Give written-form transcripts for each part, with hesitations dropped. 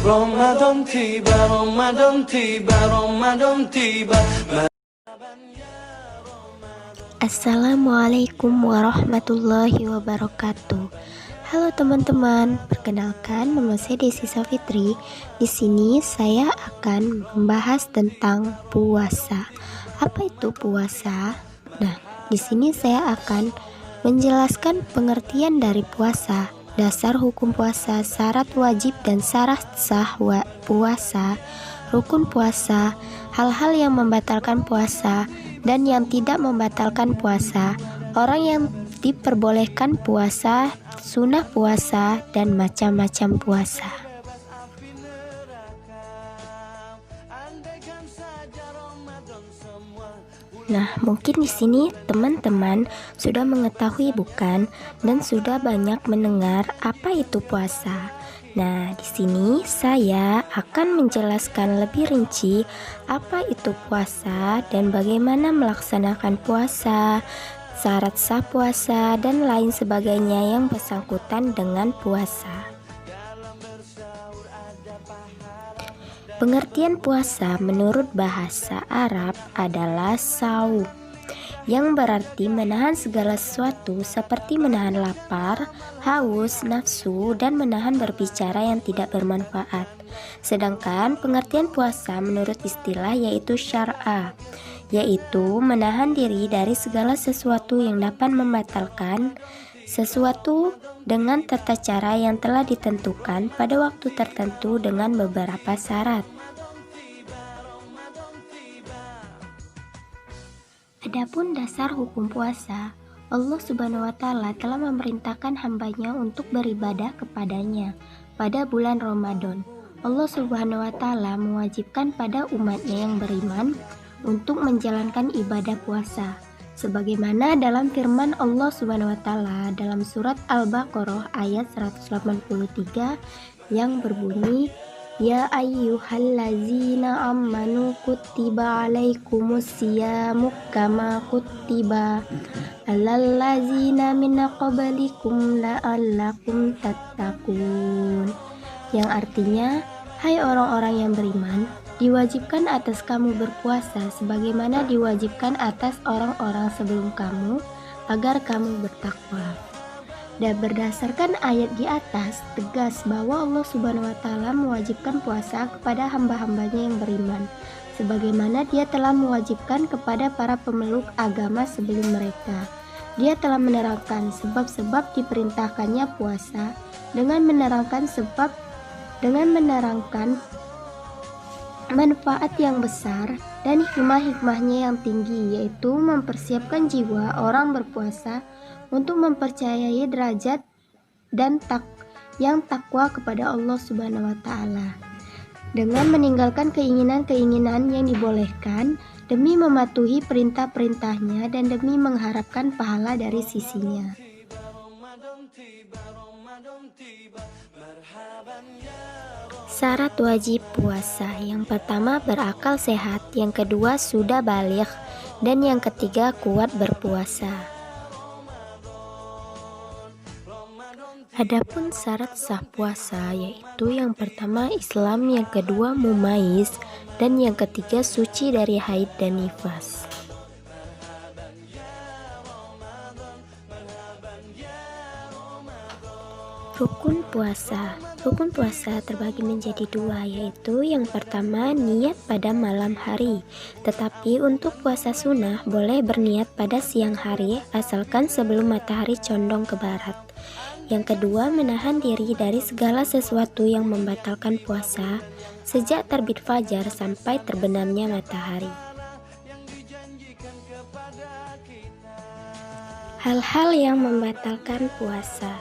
Ramadan tiba, Ramadan tiba, Ramadan tiba. Assalamualaikum warahmatullahi wabarakatuh. Halo teman-teman, perkenalkan nama saya Desi Safitri. Di sini saya akan membahas tentang puasa. Apa itu puasa? Nah, di sini saya akan menjelaskan pengertian dari puasa, dasar hukum puasa, syarat wajib dan syarat sah puasa, rukun puasa, hal-hal yang membatalkan puasa dan yang tidak membatalkan puasa, orang yang diperbolehkan puasa, sunnah puasa, dan macam-macam puasa. Nah, mungkin di sini teman-teman sudah mengetahui bukan, dan sudah banyak mendengar apa itu puasa. Nah, di sini saya akan menjelaskan lebih rinci apa itu puasa dan bagaimana melaksanakan puasa, syarat sah puasa, dan lain sebagainya yang bersangkutan dengan puasa. Pengertian puasa menurut bahasa Arab adalah saum, yang berarti menahan segala sesuatu seperti menahan lapar, haus, nafsu, dan menahan berbicara yang tidak bermanfaat. Sedangkan pengertian puasa menurut istilah yaitu syar'a, yaitu menahan diri dari segala sesuatu yang dapat membatalkan sesuatu dengan tata cara yang telah ditentukan pada waktu tertentu dengan beberapa syarat. Adapun dasar hukum puasa, Allah Subhanahu wa Ta'ala telah memerintahkan hambanya untuk beribadah kepadanya pada bulan Ramadan. Allah Subhanahu wa Ta'ala mewajibkan pada umatnya yang beriman untuk menjalankan ibadah puasa, sebagaimana dalam firman Allah Subhanahu wa Ta'ala dalam surat Al-Baqarah ayat 183 yang berbunyi, Ya ayyuhallazina amanu kutiba alaikumus siyamu kama kutiba alal ladzina min qablikum la'allakum tattaqun. Yang artinya, hai orang-orang yang beriman, diwajibkan atas kamu berpuasa sebagaimana diwajibkan atas orang-orang sebelum kamu agar kamu bertakwa. Dan berdasarkan ayat di atas, tegas bahwa Allah Subhanahu wa Ta'ala mewajibkan puasa kepada hamba-hambanya yang beriman, sebagaimana Dia telah mewajibkan kepada para pemeluk agama sebelum mereka. Dia telah menerangkan sebab-sebab diperintahkannya puasa dengan menerangkan manfaat yang besar dan hikmah-hikmahnya yang tinggi, yaitu mempersiapkan jiwa orang berpuasa untuk mempercayai derajat dan yang takwa kepada Allah Subhanahu wa Ta'ala, dengan meninggalkan keinginan-keinginan yang dibolehkan demi mematuhi perintah-perintahnya dan demi mengharapkan pahala dari sisinya. Syarat wajib puasa, yang pertama berakal sehat, yang kedua sudah baligh, dan yang ketiga kuat berpuasa. Adapun syarat sah puasa, yaitu yang pertama Islam, yang kedua mumayyiz, dan yang ketiga suci dari haid dan nifas. Rukun puasa. Rukun puasa terbagi menjadi dua, yaitu yang pertama niat pada malam hari. Tetapi untuk puasa sunnah boleh berniat pada siang hari asalkan sebelum matahari condong ke barat. Yang kedua, menahan diri dari segala sesuatu yang membatalkan puasa sejak terbit fajar sampai terbenamnya matahari. Hal-hal yang membatalkan puasa,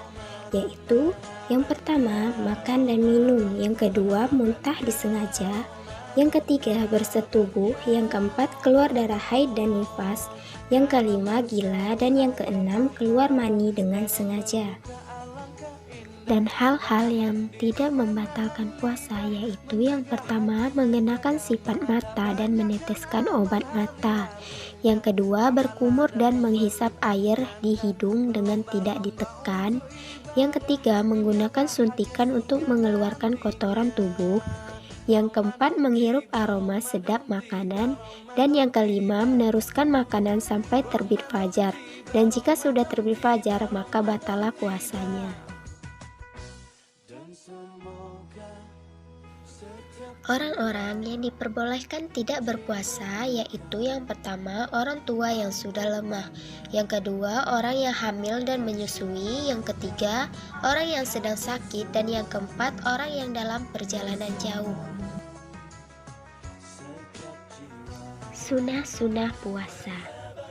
yaitu yang pertama makan dan minum, yang kedua muntah disengaja, yang ketiga bersetubuh, yang keempat keluar darah haid dan nifas, yang kelima gila, dan yang keenam keluar mani dengan sengaja. Dan hal-hal yang tidak membatalkan puasa, yaitu yang pertama mengenakan sifat mata dan meneteskan obat mata, yang kedua berkumur dan menghisap air di hidung dengan tidak ditekan, Yang ketiga, menggunakan suntikan untuk mengeluarkan kotoran tubuh. Yang keempat, menghirup aroma sedap makanan. Dan yang kelima, meneruskan makanan sampai terbit fajar. Dan jika sudah terbit fajar, maka batallah puasanya. Orang-orang yang diperbolehkan tidak berpuasa yaitu yang pertama, orang tua yang sudah lemah. Yang kedua, orang yang hamil dan menyusui. Yang ketiga, orang yang sedang sakit. Dan yang keempat, orang yang dalam perjalanan jauh. Sunah-sunah puasa.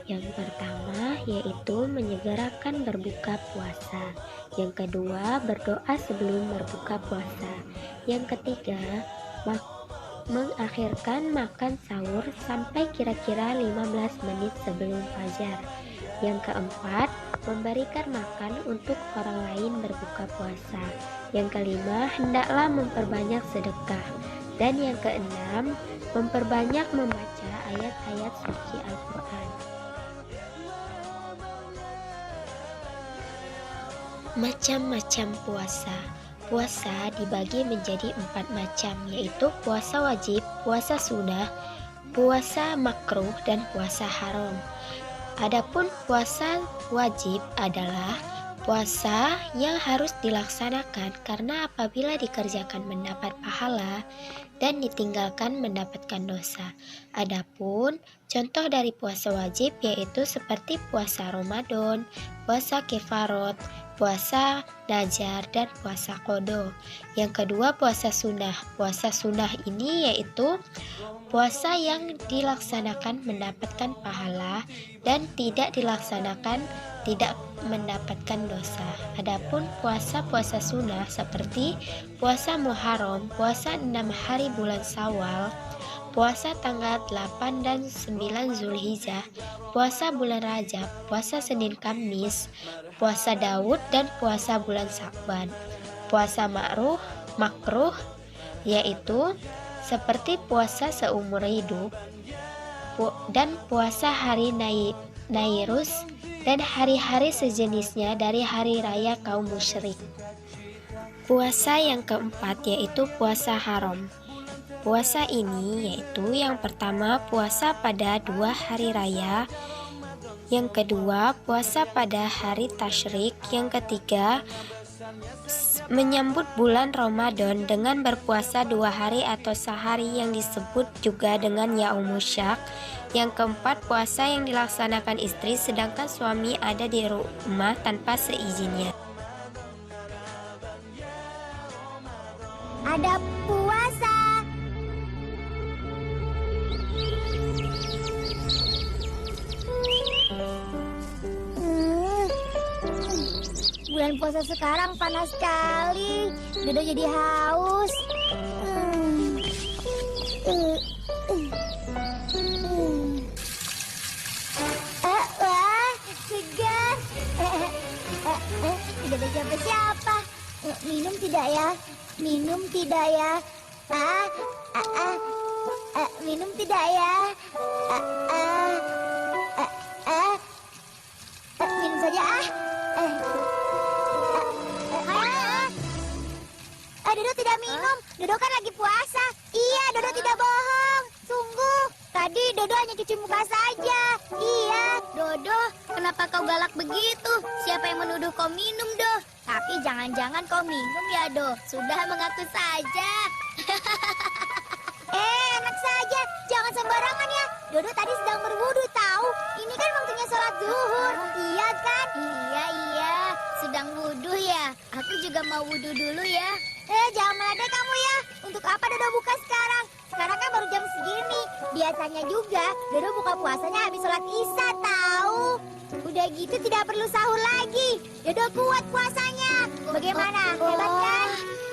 Yang pertama yaitu menyegerakan berbuka puasa. Yang kedua, berdoa sebelum berbuka puasa. Yang ketiga, mengakhirkan makan sahur sampai kira-kira 15 menit sebelum fajar. Yang keempat, memberikan makan untuk orang lain berbuka puasa. Yang kelima, hendaklah memperbanyak sedekah. Dan yang keenam, memperbanyak membaca ayat-ayat suci Al-Quran. Macam-macam puasa. Puasa dibagi menjadi 4 macam, yaitu puasa wajib, puasa sunnah, puasa makruh, dan puasa haram. Adapun puasa wajib adalah puasa yang harus dilaksanakan karena apabila dikerjakan mendapat pahala dan ditinggalkan mendapatkan dosa. Adapun contoh dari puasa wajib yaitu seperti puasa Ramadan, puasa kefarot, puasa najar, dan puasa qada. Yang kedua, puasa sunnah. Puasa sunnah ini yaitu puasa yang dilaksanakan mendapatkan pahala dan tidak dilaksanakan tidak mendapatkan dosa. Adapun puasa-puasa sunnah seperti puasa Muharram, puasa 6 hari bulan Syawal, puasa tanggal 8 dan 9 Zulhijjah, puasa bulan Rajab, puasa Senin Kamis, puasa Daud, dan puasa bulan Sya'ban. Puasa makruh yaitu seperti puasa seumur hidup dan puasa hari Nairus dan hari-hari sejenisnya dari hari raya kaum musyrik. Puasa yang keempat yaitu puasa haram. Puasa ini yaitu yang pertama puasa pada 2 hari raya, yang kedua puasa pada hari tasyrik, yang ketiga menyambut bulan Ramadan dengan berpuasa 2 hari atau sehari yang disebut juga dengan Yaumushak. Yang keempat, puasa yang dilaksanakan istri sedangkan suami ada di rumah tanpa seizinnya. Ada puasa. Bulan puasa sekarang panas sekali. Dodo jadi haus. Wah, segar. Tidak ada siapa-siapa. Minum tidak ya? Minum tidak ya? Minum tidak ya? Minum saja Dodo tidak minum. Dodo kan lagi puasa. Iya, Dodo tidak bohong. Sungguh. Tadi Dodo hanya cuci muka saja. Iya. Dodo, kenapa kau galak begitu? Siapa yang menuduh kau minum, Do? Tapi jangan-jangan kau minum ya, Do. Sudah mengaku saja. Enak saja. Jangan sembarangan ya. Dodo tadi sedang berwudu tahu. Ini kan waktunya sholat zuhur. Iya kan? Iya. Sedang wudu ya. Aku juga mau wudu dulu ya. Jangan meledek kamu ya. Untuk apa Dodo buka sekarang? Sekarang kan baru jam segini. Biasanya juga Dodo buka puasanya habis sholat isya tahu. Udah gitu tidak perlu sahur lagi. Dodo kuat puasanya. Bagaimana? Hebat kan?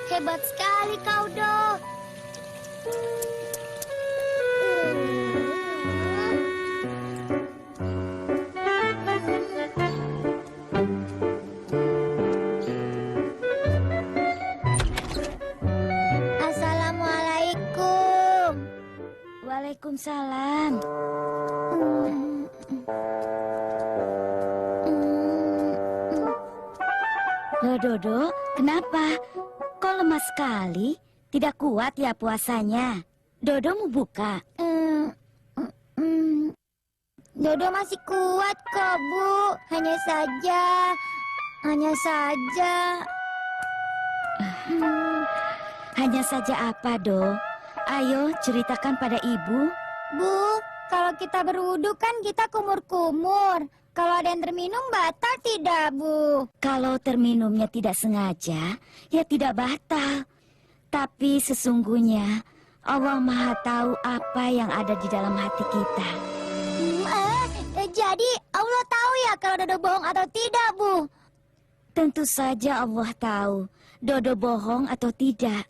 Hebat sekali kau, Do. Assalamualaikum. Waalaikumsalam. Dodo, kenapa? Kok lemah sekali? Tidak kuat ya puasanya? Dodo mau buka? Dodo masih kuat kok, Bu. Hanya saja... Hanya saja apa, Do? Ayo ceritakan pada ibu. Bu, kalau kita berwudu kan kita kumur-kumur. Kalau ada yang terminum batal tidak, Bu? Kalau terminumnya tidak sengaja, ya tidak batal. Tapi sesungguhnya Allah Maha tahu apa yang ada di dalam hati kita. Jadi Allah tahu ya kalau Dodo bohong atau tidak, Bu? Tentu saja Allah tahu Dodo bohong atau tidak.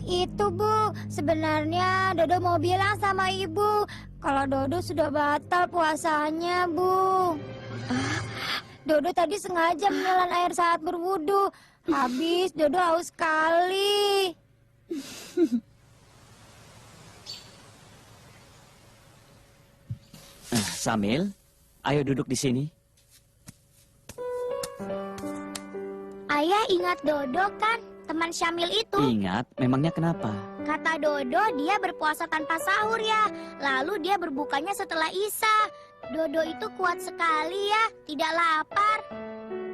Itu, Bu. Sebenarnya Dodo mau bilang sama Ibu kalau Dodo sudah batal puasanya, Bu. Dodo tadi sengaja menelan air saat berwudu. Habis Dodo haus sekali. Samil, ayo duduk di sini. Ayah ingat Dodo kan, teman Syamil itu. Ingat, memangnya kenapa? Kata Dodo dia berpuasa tanpa sahur ya. Lalu dia berbukanya setelah Isya. Dodo itu kuat sekali ya, tidak lapar.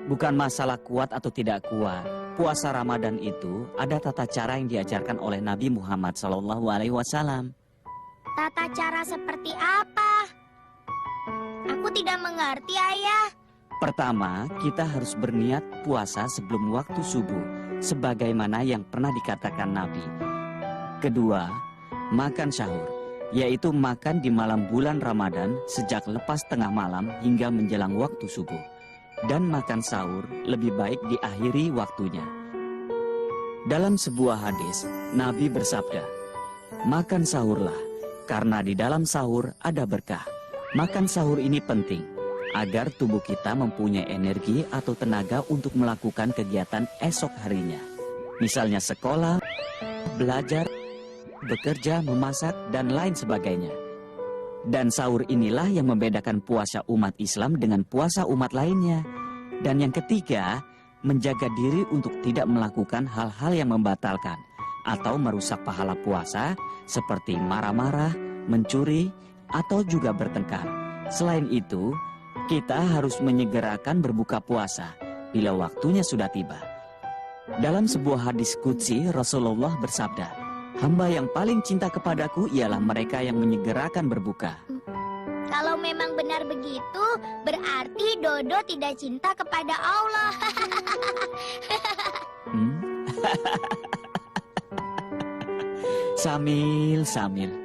Bukan masalah kuat atau tidak kuat. Puasa Ramadan itu ada tata cara yang diajarkan oleh Nabi Muhammad SAW. Tata cara seperti apa? Aku tidak mengerti, Ayah. Pertama, kita harus berniat puasa sebelum waktu subuh, sebagaimana yang pernah dikatakan Nabi. Kedua, makan sahur, yaitu makan di malam bulan Ramadan sejak lepas tengah malam hingga menjelang waktu subuh. Dan makan sahur lebih baik diakhiri waktunya. Dalam sebuah hadis, Nabi bersabda, "Makan sahurlah, karena di dalam sahur ada berkah." Makan sahur ini penting, agar tubuh kita mempunyai energi atau tenaga untuk melakukan kegiatan esok harinya. Misalnya sekolah, belajar, bekerja, memasak, dan lain sebagainya. Dan sahur inilah yang membedakan puasa umat Islam dengan puasa umat lainnya. Dan yang ketiga, menjaga diri untuk tidak melakukan hal-hal yang membatalkan atau merusak pahala puasa seperti marah-marah, mencuri, atau juga bertengkar. Selain itu, kita harus menyegerakan berbuka puasa bila waktunya sudah tiba. Dalam sebuah hadis qudsi, Rasulullah bersabda, "Hamba yang paling cinta kepadaku ialah mereka yang menyegerakan berbuka." Kalau memang benar begitu, berarti Dodo tidak cinta kepada Allah. Samil, Samil.